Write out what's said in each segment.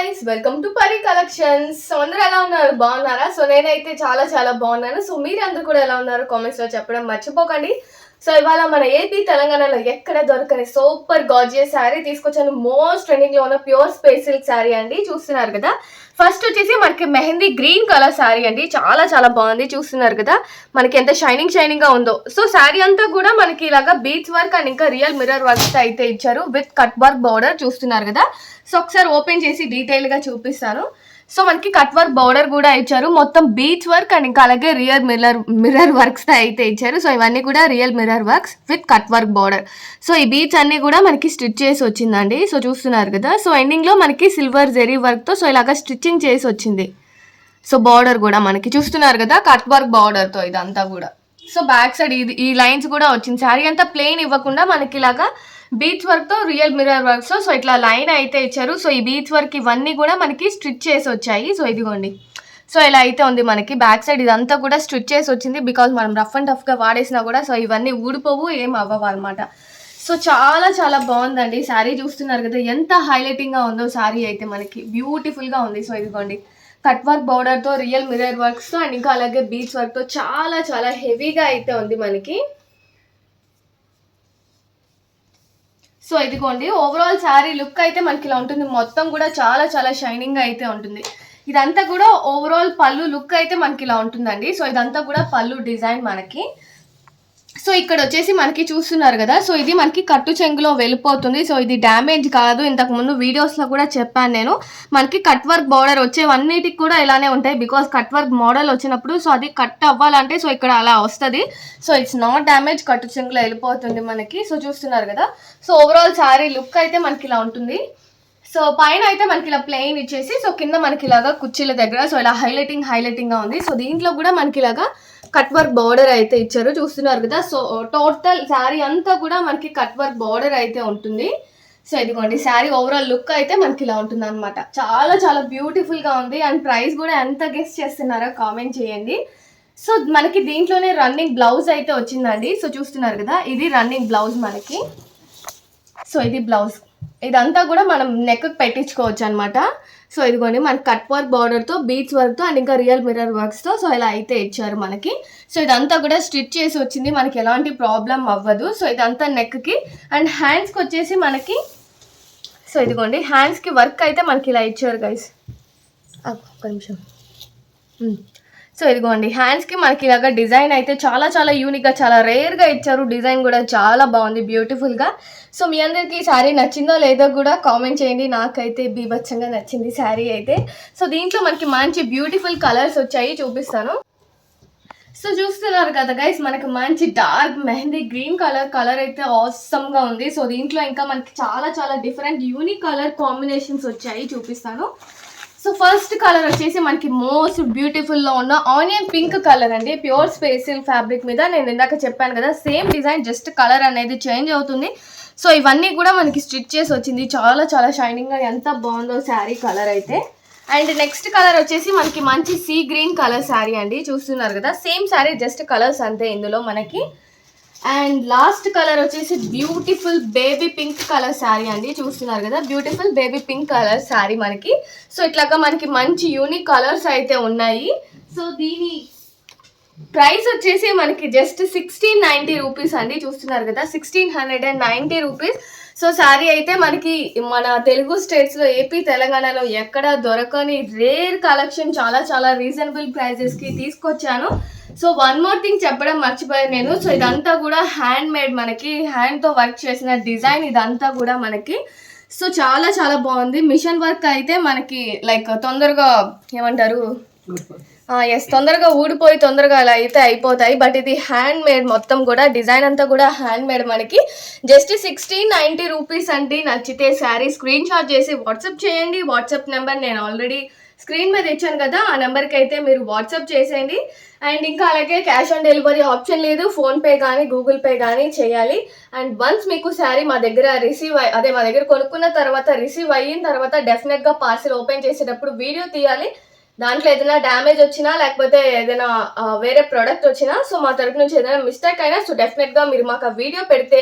Guys, welcome to పరి collections. So అందరూ ఎలా ఉన్నారు? బాగున్నారా? సో నేనైతే చాలా చాలా బాగున్నాను. సో మీరు అందరూ కూడా ఎలా ఉన్నారు కామెంట్స్ లో చెప్పడం మర్చిపోకండి. సో ఇవాళ మన ఏపీ తెలంగాణలో ఎక్కడ దొరకని సూపర్ గార్జియస్ శారీ తీసుకొచ్చాను. మోస్ట్ ట్రెండింగ్ లో ఉన్న ప్యూర్ స్పేస్ సిల్క్ శారీ అండి. చూస్తున్నారు కదా. ఫస్ట్ వచ్చేసి మనకి మెహందీ గ్రీన్ కలర్ శారీ అండి. చాలా చాలా బాగుంది. చూస్తున్నారు కదా మనకి ఎంత షైనింగ్ గా ఉందో. సో శారీ అంతా కూడా మనకి ఇలాగా బీట్స్ వర్క్ అండ్ ఇంకా రియల్ మిర్రర్ వర్క్ అయితే ఇచ్చారు విత్ కట్ వర్క్ బార్డర్. చూస్తున్నారు కదా. సో ఒకసారి ఓపెన్ చేసి డీటెయిల్ గా చూపిస్తాను. సో మనకి కట్ వర్క్ బౌడర్ కూడా ఇచ్చారు. మొత్తం బీచ్ వర్క్ అండ్ ఇంకా అలాగే రియల్ మిర్రర్ వర్క్స్ అయితే ఇచ్చారు. సో ఇవన్నీ కూడా real mirror works with cut work బౌడర్. So ఈ బీచ్ అన్ని కూడా మనకి స్టిచ్ చేసి వచ్చిందండి. సో చూస్తున్నారు కదా. సో ఎండింగ్ లో మనకి సిల్వర్ జెరీ వర్క్ తో సో ఇలాగా స్టిచ్చింగ్ చేసి వచ్చింది. సో బార్డర్ కూడా మనకి చూస్తున్నారు కదా కట్ వర్క్ బార్డర్ తో ఇదంతా కూడా. సో బ్యాక్ సైడ్ ఈ లైన్స్ కూడా వచ్చింది. శారీ అంతా ప్లెయిన్ ఇవ్వకుండా మనకి ఇలాగా బీచ్ వర్క్ తో రియల్ మిర్రర్ వర్క్ సో ఇట్లా లైన్ అయితే ఇచ్చారు. సో ఈ బీచ్ వర్క్ ఇవన్నీ కూడా మనకి స్టిచ్ చేసి వచ్చాయి. సో ఇదిగోండి. సో ఇలా అయితే ఉంది మనకి బ్యాక్ సైడ్ ఇదంతా కూడా స్టిచ్ చేసి వచ్చింది. బికాజ్ మనం రఫ్ అండ్ టఫ్ గా వాడేసినా కూడా సో ఇవన్నీ ఊడిపోవు, ఏం అవ్వవు అనమాట. సో చాలా చాలా బాగుందండి శారీ. చూస్తున్నారు కదా ఎంత హైలైటింగ్ గా ఉందో శారీ అయితే మనకి బ్యూటిఫుల్ గా ఉంది. సో ఇదిగోండి కట్ వర్క్ బౌడర్ తో రియల్ మిర్రర్ వర్క్స్ తో అండ్ ఇంకా అలాగే బీచ్ వర్క్ తో చాలా చాలా హెవీగా అయితే ఉంది మనకి. సో ఇదిగోండి ఓవరాల్ శారీ లుక్ అయితే మనకి ఇలా ఉంటుంది. మొత్తం కూడా చాలా చాలా షైనింగ్ గా అయితే ఉంటుంది. ఇదంతా కూడా ఓవరాల్ పళ్ళు లుక్ అయితే మనకి ఇలా ఉంటుందండి. సో ఇదంతా కూడా పళ్ళు డిజైన్ మనకి. సో ఇక్కడ వచ్చేసి మనకి చూస్తున్నారు కదా. సో ఇది మనకి కట్టు చెంగులో వెళ్ళిపోతుంది. సో ఇది డ్యామేజ్ కాదు. ఇంతకు ముందు వీడియోస్ లో కూడా చెప్పాను నేను. మనకి కట్ వర్క్ బార్డర్ వచ్చేవన్నిటికి కూడా ఇలానే ఉంటాయి. బికాస్ కట్ వర్క్ మోడల్ వచ్చినప్పుడు సో అది కట్ అవ్వాలంటే సో ఇక్కడ అలా వస్తుంది. సో ఇట్స్ నాట్ డ్యామేజ్, కట్టు చెంగులో వెళ్ళిపోతుంది మనకి. సో చూస్తున్నారు కదా. సో ఓవరాల్ శారీ లుక్ అయితే మనకి ఇలా ఉంటుంది. సో పైన అయితే మనకి ఇలా ప్లెయిన్ ఇచ్చేసి సో కింద మనకి ఇలాగా కుర్చీల దగ్గర సో ఇలా హైలైటింగ్ గా ఉంది. సో దీంట్లో కూడా మనకి ఇలాగా కట్ వర్క్ బార్డర్ అయితే ఇచ్చారు. చూస్తున్నారు కదా. సో టోటల్ శారీ అంతా కూడా మనకి కట్ వర్క్ బార్డర్ అయితే ఉంటుంది. సో ఇదిగోండి శారీ ఓవరాల్ లుక్ అయితే మనకి ఇలా ఉంటుంది అనమాట. చాలా చాలా బ్యూటిఫుల్ గా ఉంది. అండ్ ప్రైస్ కూడా ఎంత గెస్ చేస్తున్నారో కామెంట్ చేయండి. సో మనకి దీంట్లోనే రన్నింగ్ బ్లౌజ్ అయితే వచ్చిందండి. సో చూస్తున్నారు కదా ఇది రన్నింగ్ బ్లౌజ్ మనకి. సో ఇది బ్లౌజ్. ఇదంతా కూడా మనం నెక్ పెట్టించుకోవచ్చు అనమాట. సో ఇదిగోండి మనకి కట్ వర్క్ బార్డర్ తో బీట్స్ వర్క్ తో అండ్ ఇంకా రియల్ మిర్రర్ వర్క్స్ తో సో ఇలా అయితే ఇచ్చారు మనకి. సో ఇదంతా కూడా స్టిచ్ చేసి వచ్చింది. మనకి ఎలాంటి ప్రాబ్లం అవ్వదు. సో ఇదంతా నెక్ కి అండ్ హ్యాండ్స్ కి వచ్చేసి మనకి సో ఇదిగోండి హ్యాండ్స్ కి వర్క్ అయితే మనకి ఇలా ఇచ్చారు గైస్. ఒక్క నిమిషం. సో ఇదిగోండి హ్యాండ్స్ కి మనకి ఇలాగా డిజైన్ అయితే చాలా చాలా యూనిక్ గా చాలా రేర్ గా ఇచ్చారు. డిజైన్ కూడా చాలా బాగుంది బ్యూటిఫుల్ గా. సో మీ అందరికి ఈ శారీ నచ్చిందో లేదో కూడా కామెంట్ చేయండి. నాకైతే బీభత్సంగా నచ్చింది శారీ అయితే. సో దీంట్లో మనకి మంచి బ్యూటిఫుల్ కలర్స్ వచ్చాయి, చూపిస్తాను. సో చూస్తున్నారు కదా గైస్ మనకి మంచి డార్క్ మెహందీ గ్రీన్ కలర్ అయితే ఆసమ్ గా ఉంది. సో దీంట్లో ఇంకా మనకి చాలా చాలా డిఫరెంట్ యూనిక్ కలర్ కాంబినేషన్స్ వచ్చాయి, చూపిస్తాను. సో ఫస్ట్ కలర్ వచ్చేసి మనకి మోస్ట్ బ్యూటిఫుల్ లో ఉన్న ఆనియన్ పింక్ కలర్ అండి. ప్యూర్ స్పేసిల్ ఫ్యాబ్రిక్ మీద నేను ఇందాక చెప్పాను కదా సేమ్ డిజైన్, జస్ట్ కలర్ అనేది చేంజ్ అవుతుంది. సో ఇవన్నీ కూడా మనకి స్టిచ్ చేసి వచ్చింది. చాలా చాలా షైనింగ్ గా ఎంత బాగుందో శారీ కలర్ అయితే. అండ్ నెక్స్ట్ కలర్ వచ్చేసి మనకి మంచి సీ గ్రీన్ కలర్ శారీ అండి. చూస్తున్నారు కదా సేమ్ శారీ జస్ట్ కలర్స్ అంతే ఇందులో మనకి. అండ్ లాస్ట్ కలర్ వచ్చేసి beautiful baby pink colour sari అండి. చూస్తున్నారు కదా beautiful baby pink colour sari మనకి. సో ఇట్లాగా మనకి మంచి యూనిక్ కలర్స్ అయితే ఉన్నాయి. సో దీని ప్రైస్ వచ్చేసి మనకి జస్ట్ 1690 రూపీస్ అండి. చూస్తున్నారు కదా 1690 రూపీస్. సో శారీ అయితే మనకి మన తెలుగు స్టేట్స్ లో ఏపీ తెలంగాణలో ఎక్కడ దొరకని రేర్ కలెక్షన్ చాలా చాలా రీజనబుల్ ప్రైజెస్ కి తీసుకొచ్చాను. సో వన్ మోర్ థింగ్ చెప్పడం మర్చిపోయాను నేను. సో ఇదంతా కూడా హ్యాండ్ మేడ్, మనకి హ్యాండ్ తో వర్క్ చేసిన డిజైన్ ఇదంతా కూడా మనకి. సో చాలా చాలా బాగుంది. మిషన్ వర్క్ అయితే మనకి లైక్ తొందరగా ఏమంటారు తొందరగా ఊడిపోయి తొందరగా అలా అయితే అయిపోతాయి. బట్ ఇది హ్యాండ్ మేడ్, మొత్తం కూడా డిజైన్ అంతా కూడా హ్యాండ్ మేడ్ మనకి. జస్ట్ 1690 రూపీస్ అండి. నచ్చితే శారీ స్క్రీన్ షాట్ చేసి వాట్సాప్ చేయండి. వాట్సాప్ నెంబర్ నేను ఆల్రెడీ స్క్రీన్ మీద ఇచ్చాను కదా, ఆ నెంబర్కి అయితే మీరు వాట్సాప్ చేసేయండి. అండ్ ఇంకా అలాగే క్యాష్ ఆన్ డెలివరీ ఆప్షన్ లేదు. ఫోన్పే కానీ గూగుల్ పే కానీ చేయాలి. అండ్ వన్స్ మీకు శారీ మా దగ్గర మా దగ్గర కొనుక్కున్న తర్వాత రిసీవ్ అయిన తర్వాత డెఫినెట్గా పార్సిల్ ఓపెన్ చేసేటప్పుడు వీడియో తీయాలి. దాంట్లో ఏదైనా డ్యామేజ్ వచ్చినా లేకపోతే ఏదైనా వేరే ప్రోడక్ట్ వచ్చినా సో మా తరపు నుంచి ఏదైనా మిస్టేక్ అయినా సో డెఫినెట్గా మీరు మాకు ఆ వీడియో పెడితే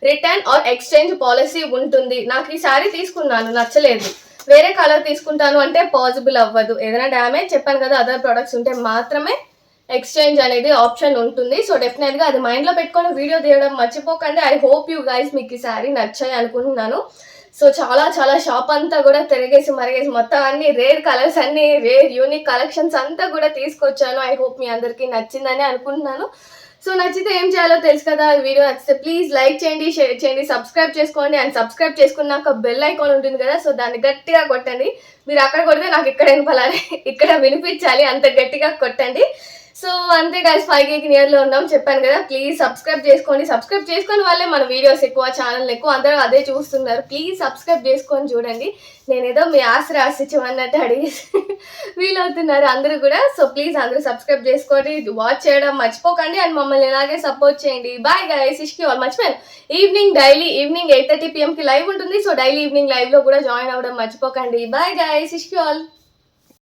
రిటర్న్ ఆర్ ఎక్స్చేంజ్ పాలసీ ఉంటుంది. నాకు ఈ శారీ తీసుకున్నాను, నచ్చలేదు, వేరే కలర్ తీసుకుంటాను అంటే పాసిబుల్ అవ్వదు. ఏదైనా డ్యామేజ్ చెప్పాను కదా, అదర్ ప్రొడక్ట్స్ ఉంటే మాత్రమే ఎక్స్చేంజ్ అనేది ఆప్షన్ ఉంటుంది. సో డెఫినెట్గా అది మైండ్లో పెట్టుకొని వీడియో తీయడం మర్చిపోకండి. ఐ హోప్ యూ గైస్ మీకు ఈ శారీ నచ్చాయి అనుకుంటున్నాను. సో చాలా చాలా షాప్ అంతా కూడా తిరిగేసి మరిగేసి మొత్తం అన్ని రేర్ కలర్స్, అన్ని రేర్ యూనిక్ కలెక్షన్స్ అంతా కూడా తీసుకొచ్చాను. ఐ హోప్ మీ అందరికీ నచ్చిందని అనుకుంటున్నాను. సో నచ్చితే ఏం చేయాలో తెలుసు కదా, వీడియో నచ్చితే ప్లీజ్ లైక్ చేయండి, షేర్ చేయండి, సబ్స్క్రైబ్ చేసుకోండి. అండ్ సబ్స్క్రైబ్ చేసుకున్నాక బెల్ ఐకాన్ ఉంటుంది కదా, సో దాన్ని గట్టిగా కొట్టండి. మీరు అక్కడ కొడితే నాకు ఇక్కడ వినపాలి, ఇక్కడ వినిపించాలి, అంత గట్టిగా కొట్టండి. సో అంతే గైస్, 5K నియర్లో ఉన్నాం చెప్పాను కదా. ప్లీజ్ సబ్స్క్రైబ్ చేసుకోండి. సబ్స్క్రైబ్ చేసుకొని వాళ్ళే మన వీడియోస్ ఎక్కువ, ఛానల్ ఎక్కువ, అందరూ అదే చూస్తున్నారు. ప్లీజ్ సబ్స్క్రైబ్ చేసుకొని చూడండి. నేనేదో మీ ఆశ చివన్నట్టు అడిగి వీలవుతున్నారు అందరూ కూడా. సో ప్లీజ్ అందరూ సబ్స్క్రైబ్ చేసుకోండి, వాచ్ చేయడం మర్చిపోకండి. అండ్ మమ్మల్ని ఇలాగే సపోర్ట్ చేయండి. బాయ్ గైస్, ఇష్కి ఆల్. మర్చిపోయాను, డైలీ ఈవినింగ్ 8:30 PM లైవ్ ఉంటుంది. సో డైలీ ఈవినింగ్ లైవ్లో కూడా జాయిన్ అవ్వడం మర్చిపోకండి. బాయ్ గైస్, ఇష్కి ఆల్.